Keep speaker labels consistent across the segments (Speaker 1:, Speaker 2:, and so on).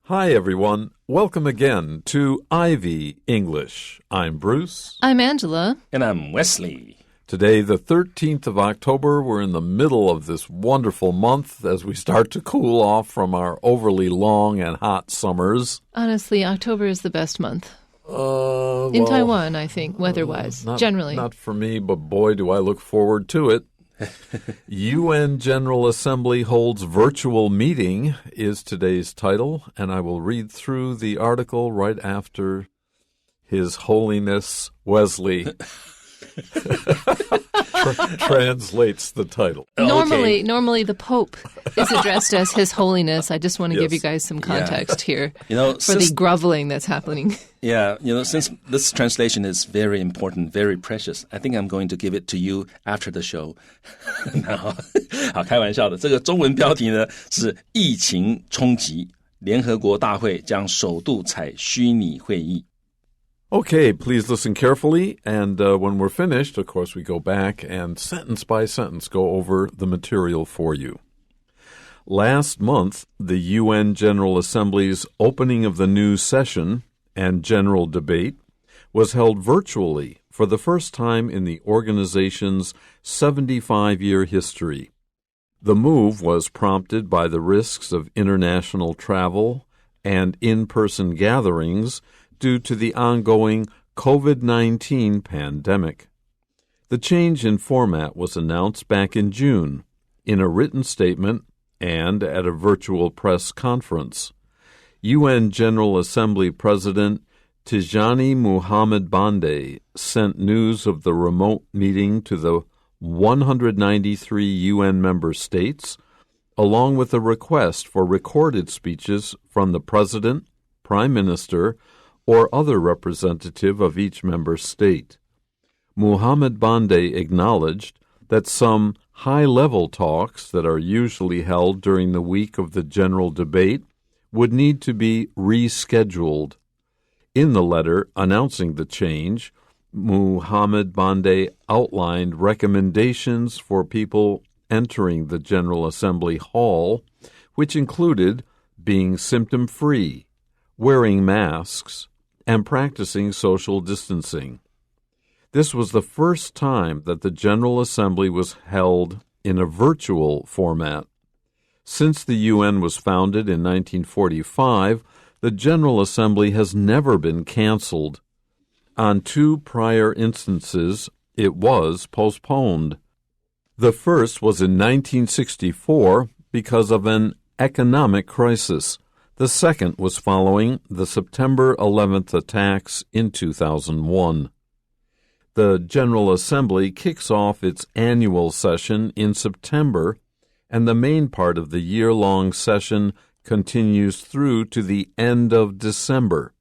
Speaker 1: Hi, everyone. Welcome again to Ivy English. I'm Bruce.
Speaker 2: I'm Angela.
Speaker 3: And I'm Wesley.
Speaker 1: Today, the 13th of October, we're in the middle of this wonderful month as we start to cool off from our overly long and hot summers.
Speaker 2: Honestly, October is the best month. In Taiwan, I think, weather-wise, generally.
Speaker 1: Not for me, but boy, do I look forward to it. UN General Assembly holds virtual meeting is today's title, and I will read through the article right after His Holiness Wesley translates the title.
Speaker 2: Normally the Pope is addressed as His Holiness. I just want to give you guys some context here for the groveling that's happening.
Speaker 3: Yeah, since this translation is very important, very precious, I think I'm going to give it to you after the show. 好，开玩笑的，这个中文标题呢是疫情冲击，联合国大会将首度采虚拟会议。
Speaker 1: Okay, please listen carefully, and when we're finished, of course, we go back and sentence by sentence go over the material for you. Last month, the UN General Assembly's opening of the new session and general debate was held virtually for the first time in the organization's 75-year history. The move was prompted by the risks of international travel and in-person gatherings due to the ongoing COVID-19 pandemic. The change in format was announced back in June in a written statement and at a virtual press conference. UN General Assembly President Tijani Muhammad Bande sent news of the remote meeting to the 193 UN member states, along with a request for recorded speeches from the President, Prime Minister, or other representative of each member state. Muhammad Bande acknowledged that some high-level talks that are usually held during the week of the general debate would need to be rescheduled. In the letter announcing the change, Muhammad Bande outlined recommendations for people entering the General Assembly Hall, which included being symptom-free, wearing masks, and practicing social distancing. This was the first time that the General Assembly was held in a virtual format. Since the UN was founded in 1945, the General Assembly has never been canceled. On two prior instances, it was postponed. The first was in 1964 because of an economic crisis. The second was following the September 11th attacks in 2001. The General Assembly kicks off its annual session in September, and the main part of the year-long session continues through to the end of December.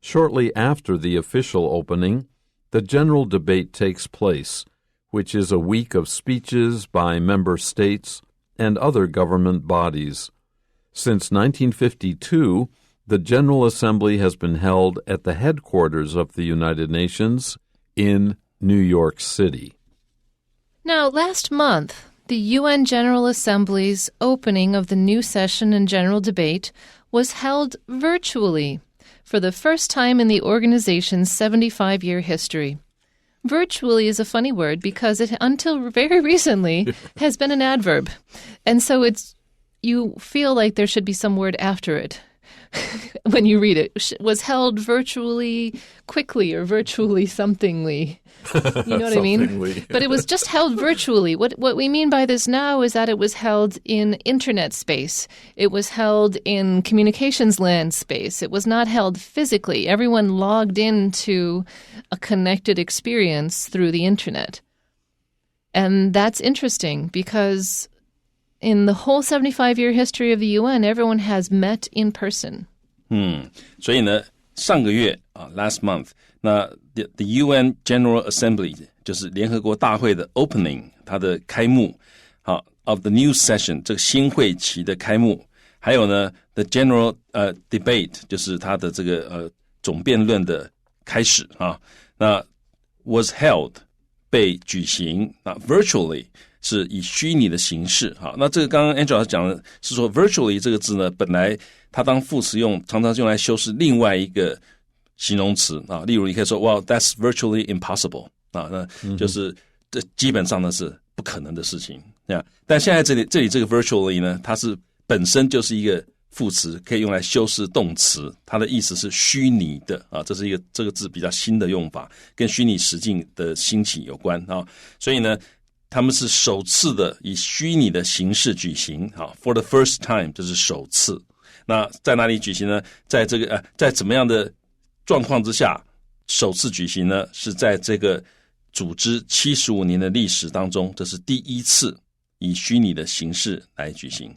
Speaker 1: Shortly after the official opening, the general debate takes place, which is a week of speeches by member states and other government bodies. Since 1952, the General Assembly has been held at the headquarters of the United Nations in New York City.
Speaker 2: Now, last month, the UN General Assembly's opening of the new session and general debate was held virtually for the first time in the organization's 75-year history. Virtually is a funny word because it, until very recently, has been an adverb. And so you feel like there should be some word after it when you read it. Was held virtually quickly or virtually somethingly. You know what I mean? But it was just held virtually. What we mean by this now is that it was held in internet space. It was held in communications land space. It was not held physically. Everyone logged into a connected experience through the internet. And that's interesting because in the whole 75-year history of the UN, everyone has met in person.
Speaker 3: 所以呢，上个月last month, 那 the UN General Assembly 就是联合国大会的 opening， 它的开幕，of the new session 这个新会期的开幕，还有呢 the general debate 就是它的这个总辩论的开始那 was held 被举行，那 virtually 是以虚拟的形式。好，那这个刚刚 Angela 讲的是说 virtually 这个字呢，本来它当副词用，常常用来修饰另外一个形容词啊，例如你可以说 well that's virtually impossible 啊，那就是这基本上呢是不可能的事情。但现在这里这个 virtually 呢，它是本身就是一个副词，可以用来修饰动词，它的意思是虚拟的啊，这是一个这个字比较新的用法，跟虚拟实境的兴起有关啊。所以呢，他们是首次的以虚拟的形式举行啊 ，for the first time 这是首次。那在哪里举行呢？在这个在怎么样的状况之下首次举行呢？是在这个组织75年的历史当中，这是第一次以虚拟的形式来举行。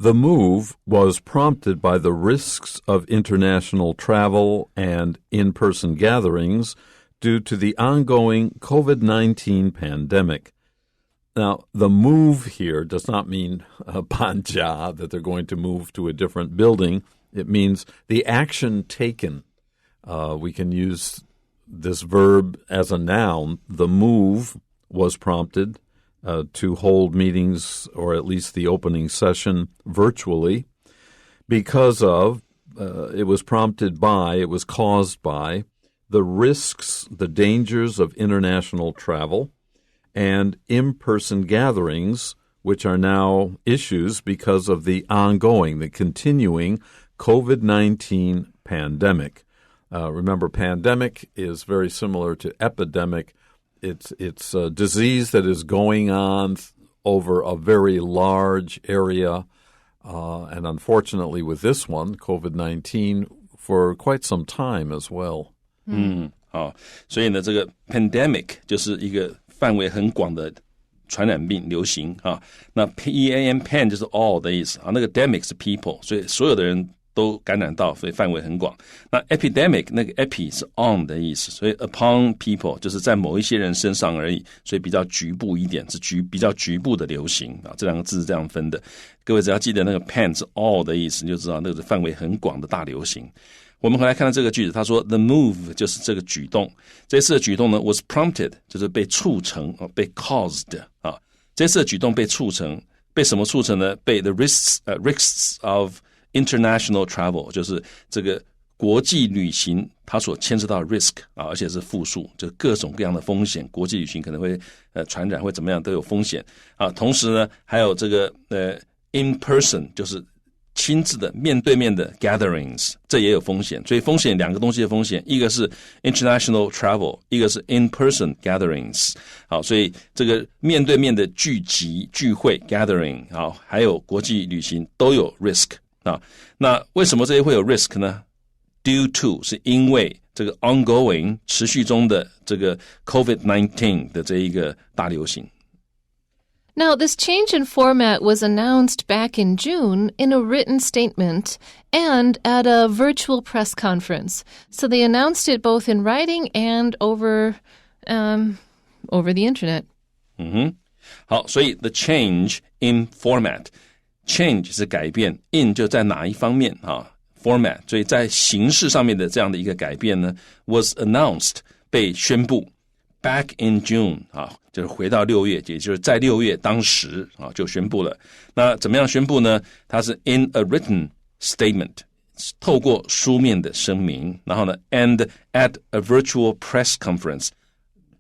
Speaker 1: The move was prompted by the risks of international travel and in-person gatherings due to the ongoing COVID-19 pandemic. Now, the move here does not mean banja, that they're going to move to a different building. It means the action taken. We can use this verb as a noun. The move was prompted to hold meetings, or at least the opening session, virtually because of, it was caused by the risks, the dangers of international travel and in-person gatherings, which are now issues because of the continuing COVID-19 pandemic. Remember, pandemic is very similar to epidemic. It's a disease that is going on over a very large area, and unfortunately with this one, COVID-19, for quite some time as well.
Speaker 3: 好，所以呢，这个 pandemic 就是一个范围很广的传染病流行啊。那 pan 就是 all 的意思啊，那个 demic 是 people， 所以所有的人都感染到，所以范围很广。那 epidemic 那个 epi 是 on 的意思，所以 upon people 就是在某一些人身上而已，所以比较局部一点，是比较局部的流行啊。这两个字是这样分的。各位只要记得那个 pan 是 all 的意思，你就知道那个是范围很广的大流行。我们回来看到这个句子，他说 the move 就是这个举动，这次的举动呢 was prompted 就是被促成被 caused 啊，这次的举动被促成，被什么促成呢？被 the risks of international travel 就是这个国际旅行它所牵涉到 risk 啊，而且是复数，就各种各样的风险，国际旅行可能会传染会怎么样都有风险啊。同时呢，还有这个in person 就是亲自的面对面的 gatherings， 这也有风险。所以风险两个东西的风险，一个是 international travel， 一个是 in-person gatherings。好，所以这个面对面的聚集聚会 gathering， 好，还有国际旅行都有 risk 啊。那为什么这些会有 risk 呢？ Due to 是因为这个 ongoing 持续中的这个 COVID-19 的这一个大流行。
Speaker 2: Now, this change in format was announced back in June in a written statement and at a virtual press conference. So they announced it both in writing and over the internet.
Speaker 3: 好，所以 the change in format. Change 是改变 in 就在哪一方面啊 format， 所以在形式上面的这样的一个改变呢 was announced 被宣布Back in June 啊，就是回到6月，也就是在6月当时啊就宣布了。那怎么样宣布呢？它是 in a written statement， 透过书面的声明，然后呢 and at a virtual press conference，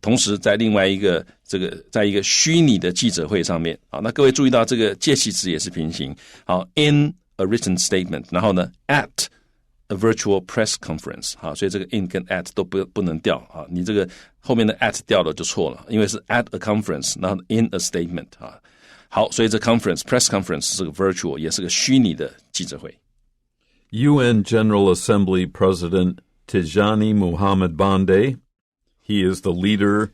Speaker 3: 同时在另外一个在一个虚拟的记者会上面啊。那各位注意到这个介系词也是平行，好 in a written statement， 然后呢 at a virtual press conference， 好，所以这个 in 跟 at 都不能掉啊，你这个后面的 at 掉了就错了，因为是 at a conference， 然后 in a statement 啊。好，所以这 conference press conference 是个 virtual， 也是个虚拟的记者会。
Speaker 1: UN General Assembly President Tijani Muhammad Bande, he is the leader,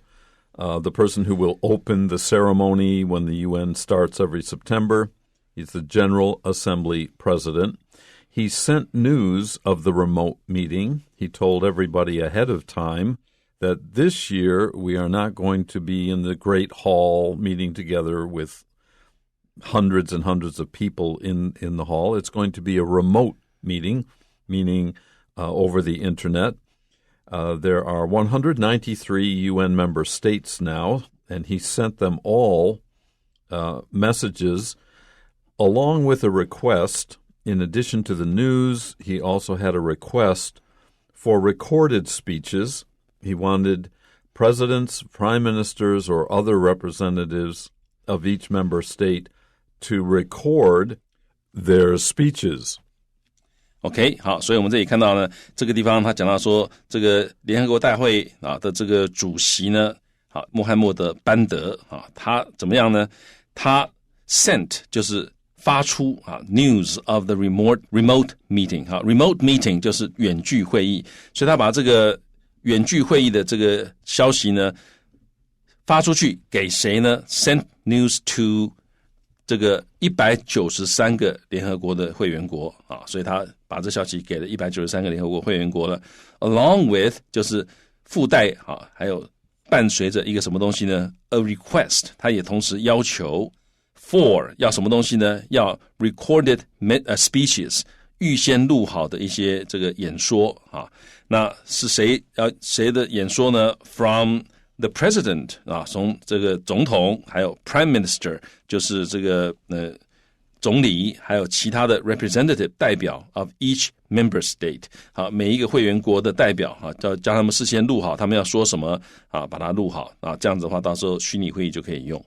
Speaker 1: the person who will open the ceremony when the UN starts every September. He's the General Assembly President. He sent news of the remote meeting. He told everybody ahead of time that this year we are not going to be in the great hall meeting together with hundreds and hundreds of people in the hall. It's going to be a remote meeting, meaning over the internet. There are 193 UN member states now, and he sent them all messages along with a request. In addition to the news, he also had a request for recorded speeches. He wanted presidents, prime ministers, or other representatives of each member state to record their speeches.
Speaker 3: OK， 好，所以我们这里看到呢，这个地方他讲到说，这个联合国大会的这个主席呢，好，穆罕默德·班德他怎么样呢？他 sent 就是发出news of the remote meeting remote meeting 就是远距会议，所以他把这个远距会议的这个消息呢发出去给谁呢 ？Sent news to 这个193个联合国的会员国所以他把这消息给了193个联合国会员国了。Along with 就是附带还有伴随着一个什么东西呢 ？A request， 他也同时要求 for 要什么东西呢？要 recorded speeches， 预先录好的一些这个演说那是谁的演说呢 ？From the president 从这个总统，还有 prime minister 就是这个总理，还有其他的 representative 代表 of each member state 每一个会员国的代表叫他们事先录好，他们要说什么把它录好这样子的话，到时候虚拟会议就可以用。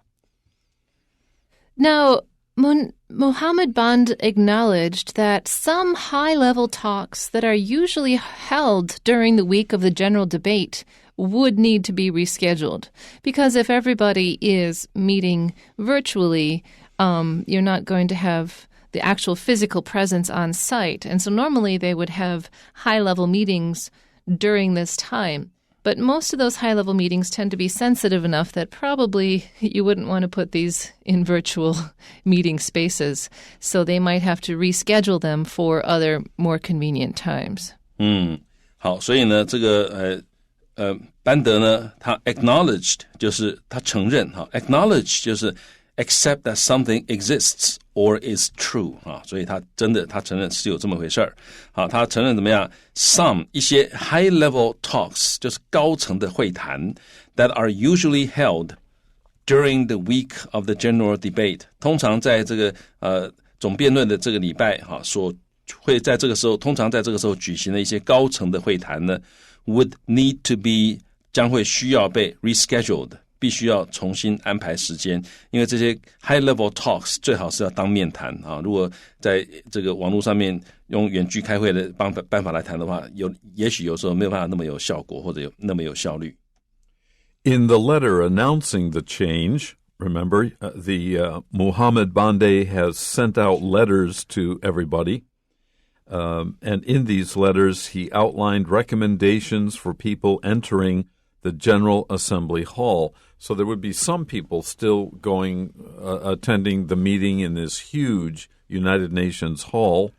Speaker 2: Now, Mohammed Band acknowledged that some high-level talks that are usually held during the week of the general debate would need to be rescheduled. Because if everybody is meeting virtually, you're not going to have the actual physical presence on site. And so normally they would have high-level meetings during this time. But most of those high-level meetings tend to be sensitive enough that probably you wouldn't want to put these in virtual meeting spaces. So they might have to reschedule them for other more convenient times.
Speaker 3: 好，所以呢，这个班德呢，他 acknowledged 就是他承认acknowledge 就是 accept that something exists or is true 所以他承认是有这么回事儿。他承认怎么样 ？Some 一些 high level talks 就是高层的会谈 that are usually held during the week of the general debate， 通常在这个总辩论的这个礼拜所会在这个时候，通常在这个时候举行的一些高层的会谈呢 ，would need to be 将会需要被 rescheduled。必须要重新安排时间，因为这些 high level talks 最好是要当面谈如果在这个网络上面用远距开会的办法来谈的话，也许有时候没有办法那么有效果，或者那么有效率。
Speaker 1: In the letter announcing the change, remember, the Mohammed Bande has sent out letters to everybody. And in these letters, he outlined recommendations for people entering the General Assembly Hall. So there would be some people still attending the meeting in this huge United Nations hall.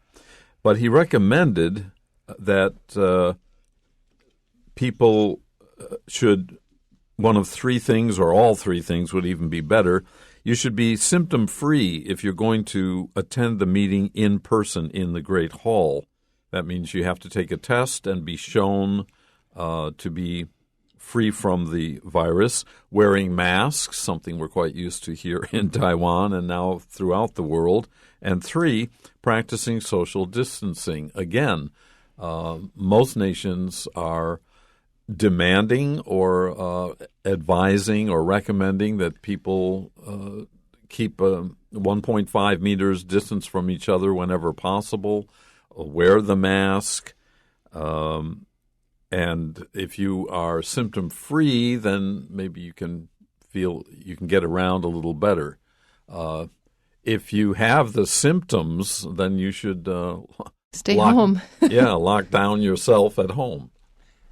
Speaker 1: But he recommended that people should, one of three things, or all three things would even be better. You should be symptom-free if you're going to attend the meeting in person in the Great Hall. That means you have to take a test and be shown to be free from the virus, wearing masks, something we're quite used to here in Taiwan and now throughout the world. And three, practicing social distancing. Again, most nations are demanding or advising or recommending that people keep 1.5 meters distance from each other whenever possible, wear the mask, and if you are symptom-free, then maybe you can get around a little better. If you have the symptoms, then you should
Speaker 2: stay home.
Speaker 1: Lock down yourself at home.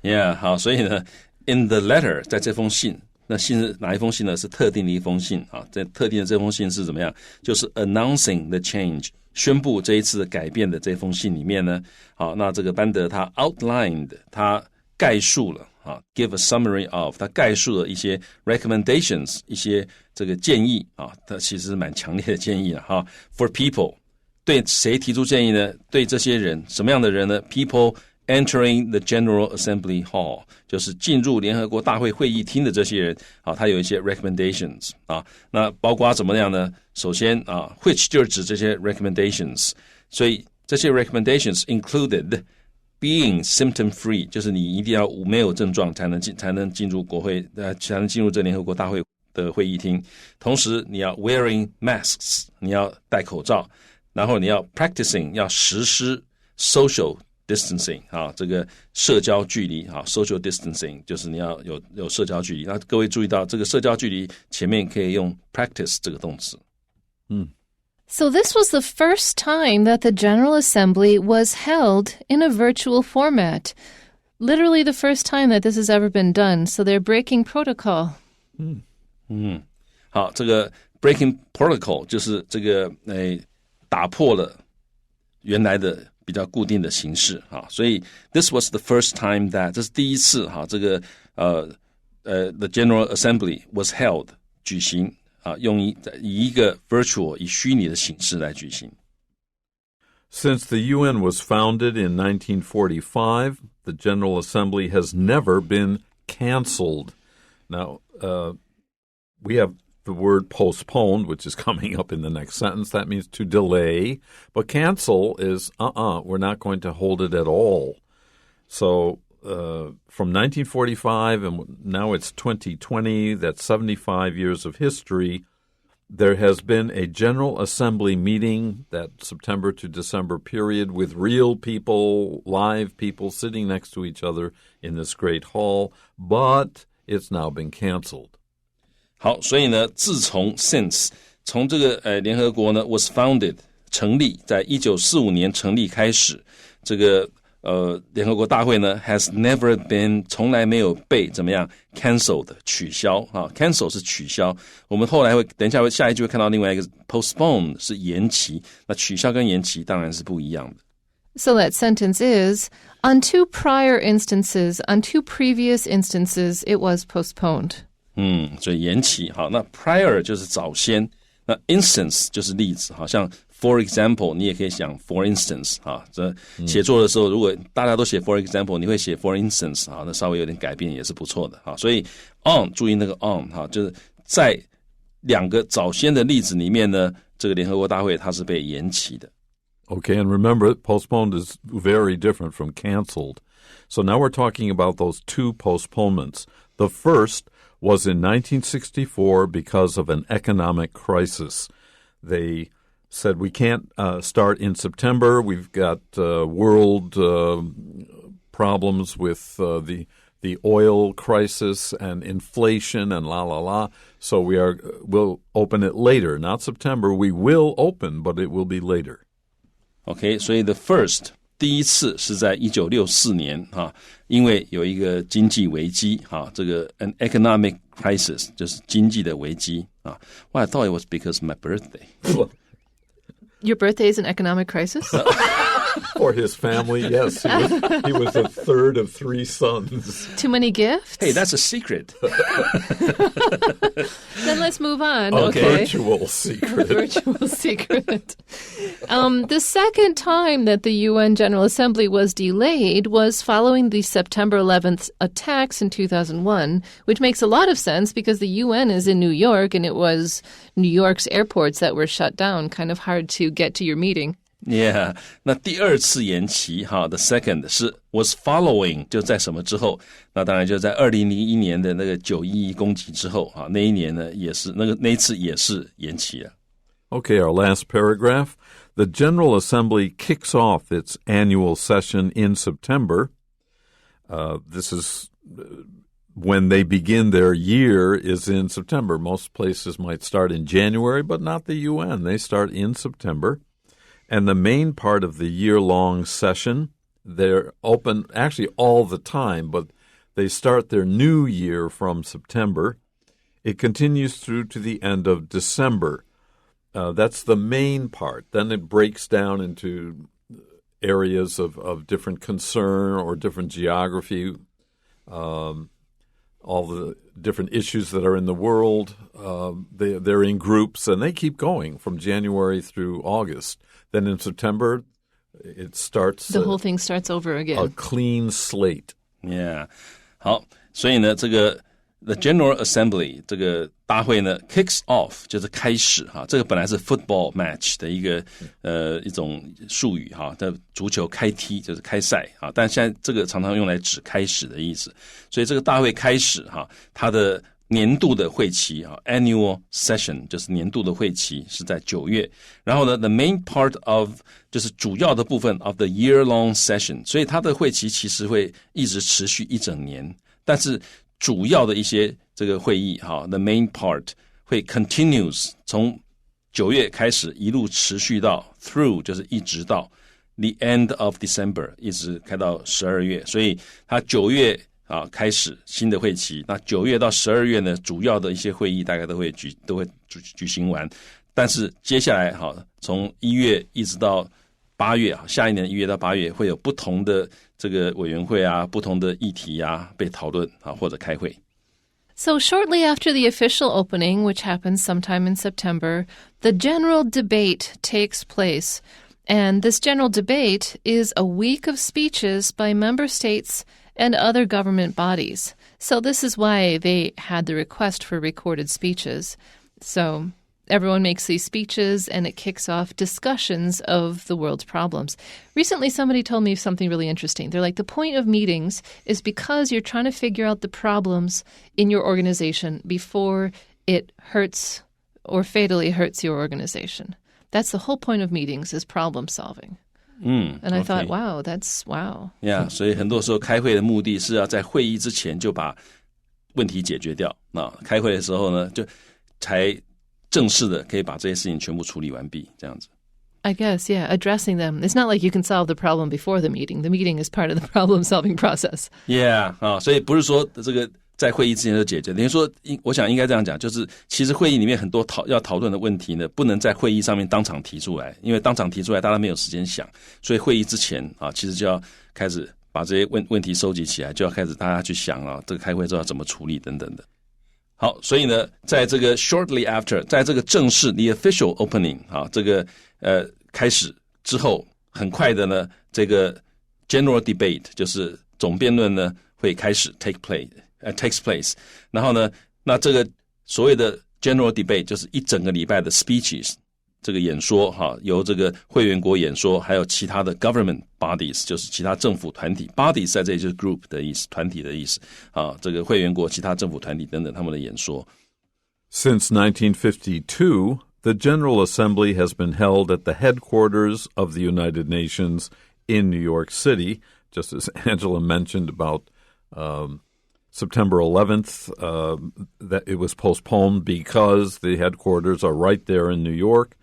Speaker 3: Yeah, 好，所以呢 ，in the letter 在这封信，那信是哪一封信呢？是特定的一封信在特定的这封信是怎么样？就是 announcing the change。宣布这一次的改变的这封信里面呢，那这个班德他 outlined 他概述了give a summary of 他概述了一些 recommendations 一些这个建议他其实是蛮强烈的建议for people 对谁提出建议呢？对这些人什么样的人呢 ？People entering the General Assembly Hall， 就是进入联合国大会会议厅的这些人，他有一些 recommendations 那包括怎么样呢？首先which 就是指这些 recommendations， 所以这些 recommendations included being symptom free， 就是你一定要没有症状才能进入国会，才能进入这联合国大会的会议厅。同时你要 wearing masks， 你要戴口罩，然后你要 practicing， 要实施 social distancing， 这个社交距离social distancing 就是你要有社交距离。那各位注意到这个社交距离前面可以用 practice 这个动词。
Speaker 2: So this was the first time that the General Assembly was held in a virtual format. Literally the first time that this has ever been done. So they're breaking protocol.
Speaker 3: 好，这个 breaking protocol 就是这个打破了原来的比较固定的形式所以 this was the first time that 这是第一次这个the General Assembly was held 举行以一个 virtual 以虚拟的形式来举行。
Speaker 1: Since the UN was founded in 1945, the General Assembly has never been canceled. Now, we have the word postponed, which is coming up in the next sentence. That means to delay. But cancel is, we're not going to hold it at all. So from 1945, and now it's 2020, that's 75 years of history, there has been a General Assembly meeting, that September to December period, with real people, live people sitting next to each other in this great hall, but it's now been canceled.
Speaker 3: 好，所以呢，自从 since 从这个联合国呢 was founded 成立，在1945年成立开始，这个联合国大会呢 has never been 从来没有被怎么样 cancelled 取消cancel 是取消，我们后来等一下下一句会看到另外一个 postpone 是延期，那取消跟延期当然是不一样的。
Speaker 2: So that sentence is, on two previous instances, it was postponed.
Speaker 3: 所以延期好，那 prior 就是早先，那 instance 就是例子，好像 for example 你也可以想 for instance 这写作的时候如果大家都写 for example 你会写 for instance 那稍微有点改变也是不错的所以 on 注意那个 on 就是在两个早先的例子里面呢，这个联合国大会它是被延期的。
Speaker 1: Okay, and remember, postponed is very different from canceled. So now we're talking about those two postponements. The first was in 1964 because of an economic crisis. They said we can't start in September. We've got world problems with the oil crisis and inflation and So we'll open it later, not September. We will open, but it will be later.
Speaker 3: OK, 所以 the first 第一次是在1964年因为有一个经济危机这个 an economic crisis 就是经济的危机Well, I thought it was because of my birthday.
Speaker 2: Your birthday is an economic crisis?
Speaker 1: For his family, yes. He was the third of three sons.
Speaker 2: Too many gifts?
Speaker 3: Hey, that's a secret.
Speaker 2: Then let's move on.
Speaker 1: Okay. Virtual secret.
Speaker 2: Virtual secret. The second time that the UN General Assembly was delayed was following the September 11th attacks in 2001, which makes a lot of sense because the UN is in New York and it was New York's airports that were shut down. Kind of hard to get to your meeting.
Speaker 3: Yeah, 那第二次延期the second 是 was following 就在什么之后，那当然就在2001年的那个911攻击之后那一年呢也是那一次也是延期了。
Speaker 1: Okay, our last paragraph. The General Assembly kicks off its annual session in September. This is when they begin their year is in September. Most places might start in January, but not the UN. They start in September. And the main part of the year-long session, they're open actually all the time, but they start their new year from September. It continues through to the end of December. That's the main part. Then it breaks down into areas of different concern or different geography, all the different issues that are in the world. They're in groups, and they keep going from January through August. Then in September, It starts
Speaker 2: The whole thing starts over again.
Speaker 1: A clean slate.
Speaker 3: Yeah. 好，所以呢，这个 The General Assembly 这个大会呢 kicks off 就是开始哈，这个本来是 football match 的一种术语哈，在足球开踢就是开赛哈，但现在这个常常用来指开始的意思，所以这个大会开始哈，它的年度的会期啊 ，annual session 就是年度的会期是在9月，然后呢 ，the main part of 就是主要的部分 of the year-long session， 所以它的会期其实会一直持续一整年，但是主要的一些这个会议哈 ，the main part 会 continues 从9月开始一路持续到 through 就是一直到 the end of December 一直开到12月，所以它9月。开始新的会期，那9月到12月呢，主要的一些会议大概都会举行完，但是接下来从1月一直到8月，下一年1月到8月会有不同的这个委员会啊，不同的议题啊被讨论或者开会。
Speaker 2: So shortly after the official opening, which happens sometime in September, the general debate takes place. And this general debate is a week of speeches by member states and other government bodies. So this is why they had the request for recorded speeches. So everyone makes these speeches and it kicks off discussions of the world's problems. Recently, somebody told me something really interesting. They're like, the point of meetings is because you're trying to figure out the problems in your organization before it hurts or fatally hurts your organization. That's the whole point of meetings is problem solving. And I thought, wow, that's wow.
Speaker 3: Yeah, 所以很多时候开会的目的是要在会议之前就把问题解决掉。那开会的时候呢，就才正式的可以把这些事情全部处理完毕，这样子。
Speaker 2: I guess, yeah, addressing them. It's not like you can solve the problem before the meeting. The meeting is part of the problem-solving process.
Speaker 3: Yeah, 所以不是说这个在会议之前就解决。等于说，我想应该这样讲，就是其实会议里面很多要讨论的问题呢，不能在会议上面当场提出来，因为当场提出来大家没有时间想，所以会议之前其实就要开始把这些问题收集起来，就要开始大家去想这个开会之后要怎么处理等等的。好，所以呢，在这个 shortly after， 在这个正式 the official opening 这个开始之后，很快的呢，这个 general debate 就是总辩论呢会开始 takes place， 然后呢，那这个所谓的 general debate 就是一整个礼拜的 speeches， 这个演说由这个会员国演说，还有其他的 government bodies， 就是其他政府团体 bodies 在这里就是 group 的意思，团体的意思这个会员国其他政府团体等等他们的演说。
Speaker 1: Since 1952, the General Assembly has been held at the headquarters of the United Nations in New York City, just as Angela mentioned about September 11th, that it was postponed because the headquarters are right there in New York.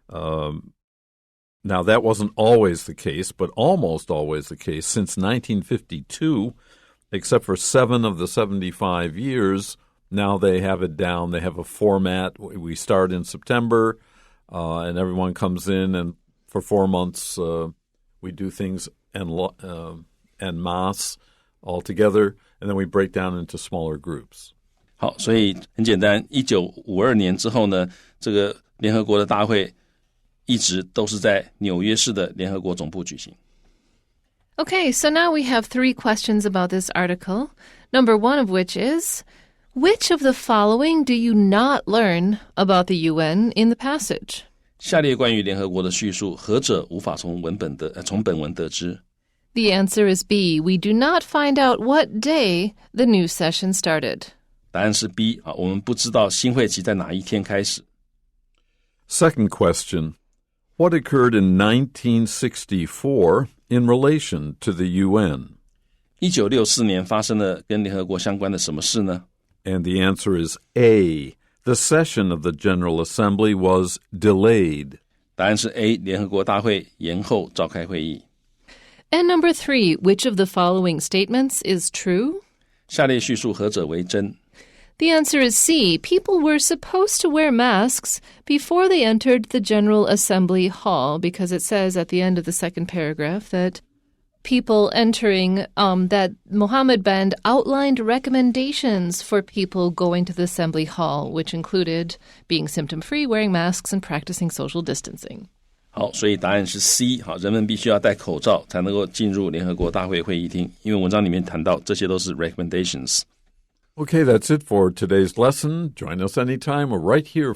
Speaker 1: Now, that wasn't always the case, but almost always the case. Since 1952, except for 7 of the 75 years, now they have it down. They have a format. We start in September, and everyone comes in, and for 4 months, we do things en masse all together, and then we break down into smaller groups.
Speaker 3: 好，所以很简单，1952年之后呢，这个联合国的大会一直都是在纽约市的联合国总部举行。
Speaker 2: Okay, so now we have 3 questions about this article. Number 1 of which is, which of the following do you not learn about the UN in the passage?
Speaker 3: 下列关于联合国的叙述，何者无法从本文得知？
Speaker 2: The answer is B. We do not find out what day the new session started.
Speaker 3: 答案是 B 我们不知道新会期在哪一天开始。
Speaker 1: Second question, what occurred in 1964 in relation to the UN?
Speaker 3: 1964年发生了跟联合国相关的什么事呢？
Speaker 1: And the answer is A. The session of the General Assembly was delayed.
Speaker 3: 答案是 A. 联合国大会延后召开会议。
Speaker 2: And number 3, which of the following statements is true?
Speaker 3: 下列叙述何者为真？
Speaker 2: The answer is C. People were supposed to wear masks before they entered the General Assembly Hall because it says at the end of the second paragraph that people entering, that Mohammed Band outlined recommendations for people going to the Assembly Hall, which included being symptom-free, wearing masks, and practicing social distancing.
Speaker 3: 好，所以答案是 C。好，人们必须要戴口罩才能够进入联合国大会会议厅，因为文章里面谈到这些都是 recommendations。Okay,
Speaker 1: that's it for today's lesson. Join us anytime. We're right here